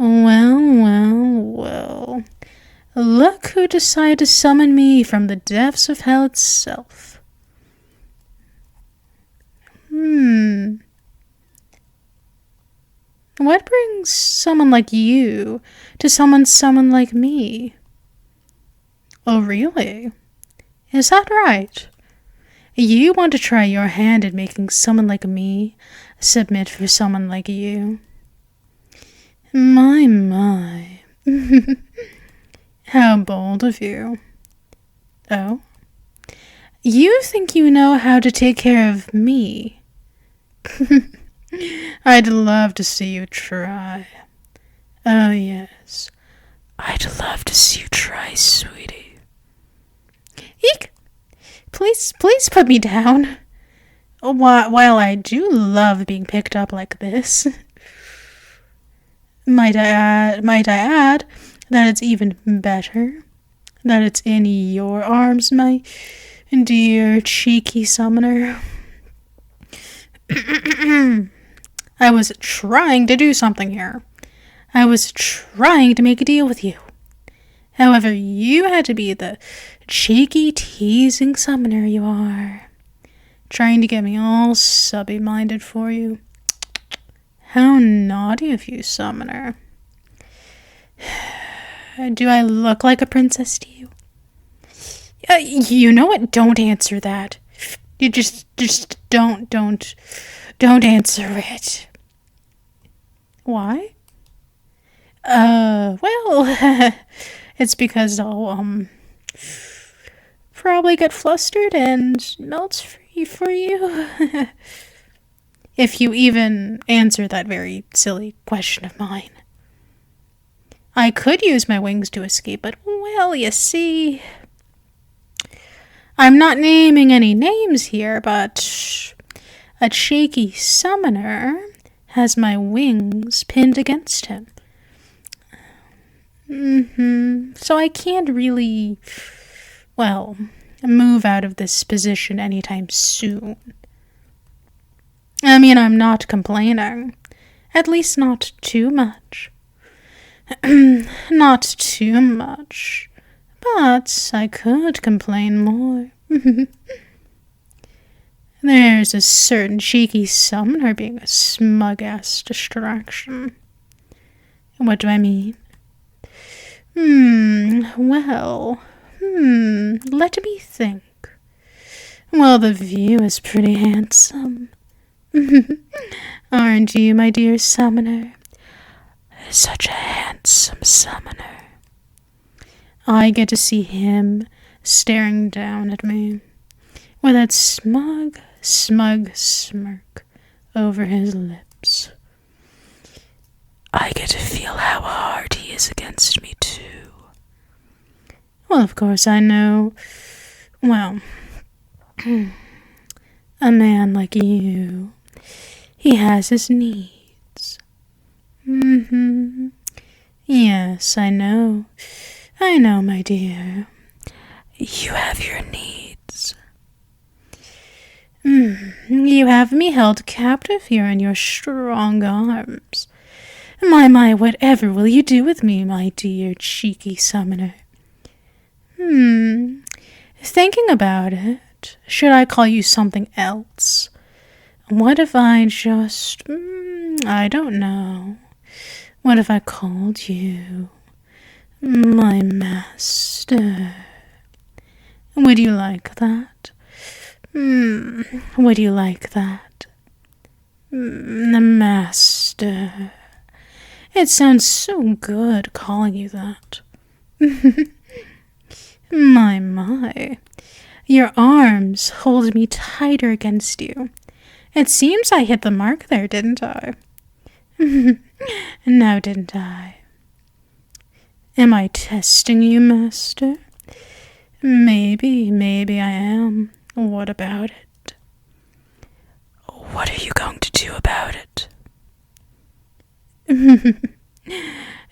Well. Look who decided to summon me from the depths of hell itself. What brings someone like you to summon someone like me? Oh, really? Is that right? You want to try your hand at making someone like me submit for someone like you? My. How bold of you. Oh? You think you know how to take care of me? I'd love to see you try. Oh, yes. I'd love to see you try, sweetie. Eek! Please put me down. While I do love being picked up like this. Might I add that it's even better that it's in your arms, my dear cheeky summoner. I was trying to do something here. I was trying to make a deal with you. However, you had to be the cheeky, teasing summoner you are. Trying to get me all subby-minded for you. How naughty of you, summoner. Do I look like a princess to you? You know what? Don't answer that. You just don't answer it. Why? Well, it's because I'll, probably get flustered and melt for you. If you even answer that very silly question of mine. I could use my wings to escape, but, well, you see, I'm not naming any names here, but a cheeky summoner has my wings pinned against him. So I can't really, well, move out of this position anytime soon. I mean, I'm not complaining. At least not too much. Not too much. But I could complain more. There's a certain cheeky summoner being a smug-ass distraction. What do I mean? Let me think. Well, the view is pretty handsome. Aren't you, my dear summoner? Such a handsome summoner. I get to see him staring down at me with that smug smirk over his lips. I get to feel how hard he is against me, too. Well, of course, I know. Well, a man like you, he has his needs. Yes, I know. I know, my dear. You have your needs. You have me held captive here in your strong arms. My, whatever will you do with me, my dear cheeky summoner? Thinking about it, should I call you something else? What if I just, I don't know. What if I called you my master? Would you like that? Would you like that? The master. It sounds so good calling you that. My. Your arms hold me tighter against you. It seems I hit the mark there, didn't I? Now, didn't I? Am I testing you, master? Maybe I am. What about it? What are you going to do about it?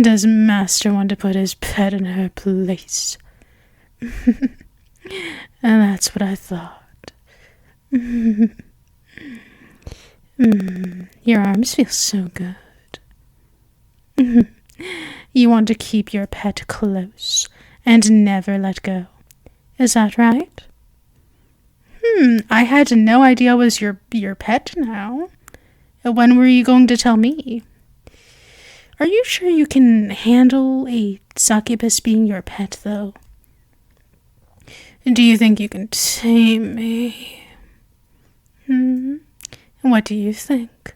Does master want to put his pet in her place? And that's what I thought. Your arms feel so good. You want to keep your pet close and never let go. Is that right? I had no idea it was your pet now. When were you going to tell me? Are you sure you can handle a succubus being your pet, though? Do you think you can tame me? What do you think?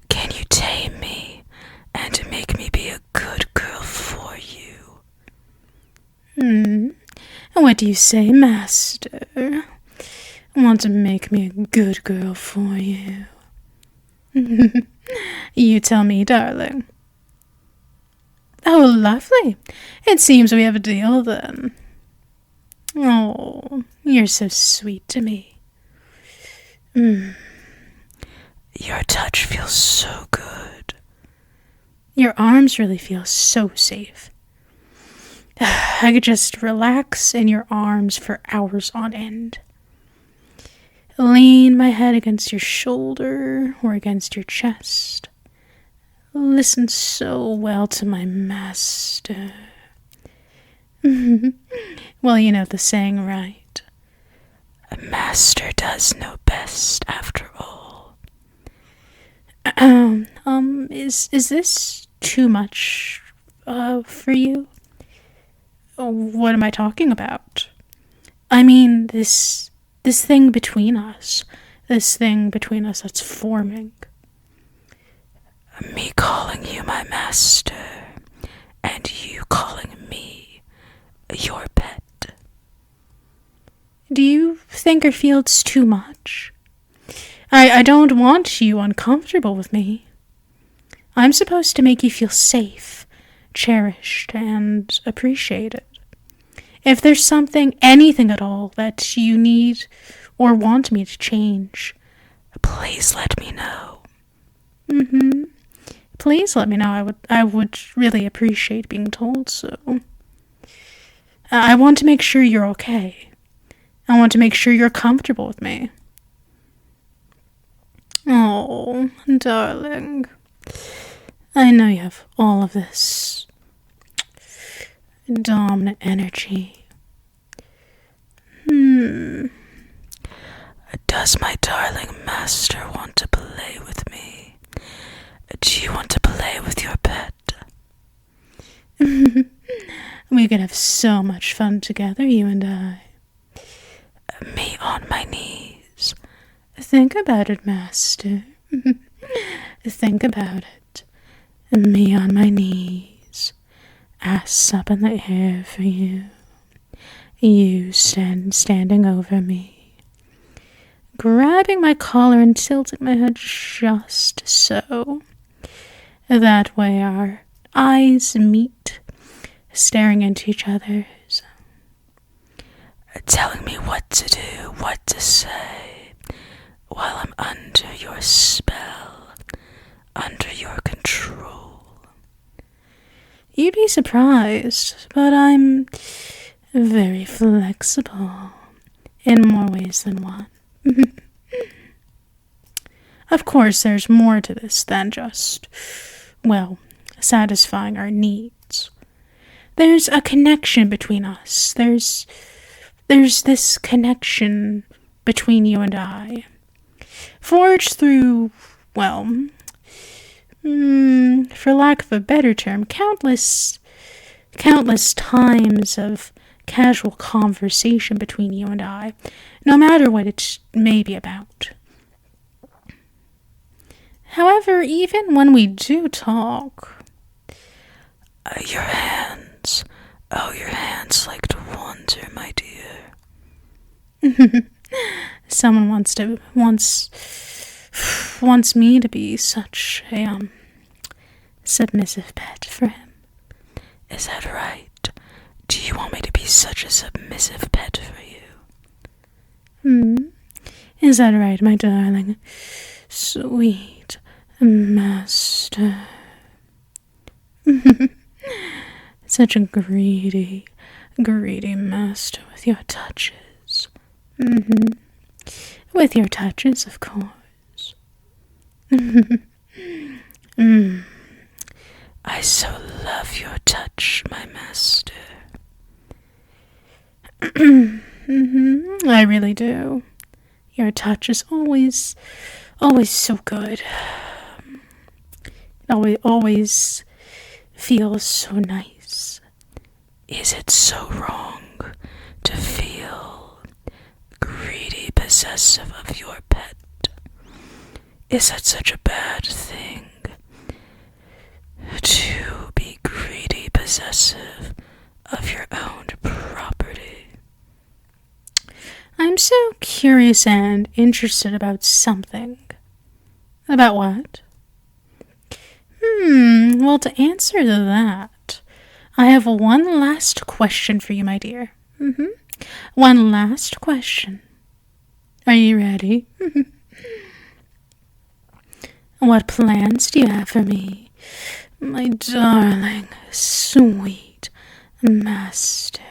Can you tame me and make me be a good girl for you? What do you say, master? Want to make me a good girl for you? You tell me, darling. Oh, lovely. It seems we have a deal, then. Oh, you're so sweet to me. Your touch feels so good. Your arms really feel so safe. I could just relax in your arms for hours on end. Lean my head against your shoulder or against your chest. Listen so well to my master. Well, you know the saying, right? A master does know best, after all. Is this too much, for you? What am I talking about? I mean, this thing between us. This thing between us that's forming. Me calling you my master, and you calling me your pet. Do you think or feel it's too much? I don't want you uncomfortable with me. I'm supposed to make you feel safe, cherished, and appreciated. If there's something, anything at all, that you need or want me to change, please let me know. Please let me know. I would really appreciate being told so. I want to make sure you're okay. I want to make sure you're comfortable with me. Oh, darling. I know you have all of this dominant energy. Does my darling master want to play with me? Do you want to play with your pet? We could have so much fun together, you and I. Me on my knees. Think about it, master. Think about it. Me on my knees. Ass up in the air for you. You standing over me. Grabbing my collar and tilting my head just so. That way our eyes meet, staring into each other's. Telling me what to do, what to say, while I'm under your spell, under your control. You'd be surprised, but I'm very flexible in more ways than one. Of course, there's more to this than just, satisfying our needs. There's a connection between us. There's this connection between you and I, forged through, for lack of a better term, countless times of casual conversation between you and I, no matter what it may be about. However, even when we do talk, your hands like to wander, my dear. Someone wants me to be such a submissive pet for him. Is that right? Do you want me to be such a submissive pet for you? Is that right, my darling? Sweet master. Such a greedy master with your touches. With your touches, of course. I so love your touch, my master. I really do. Your touch is always so good. It always feels so nice. Is it so wrong to feel greedy, possessive of your pet? Is that such a bad thing? To be greedy, possessive of your own property. I'm so curious and interested about something. About what? Well, to answer that, I have one last question for you, my dear. One last question. Are you ready? What plans do you have for me, my darling, sweet master?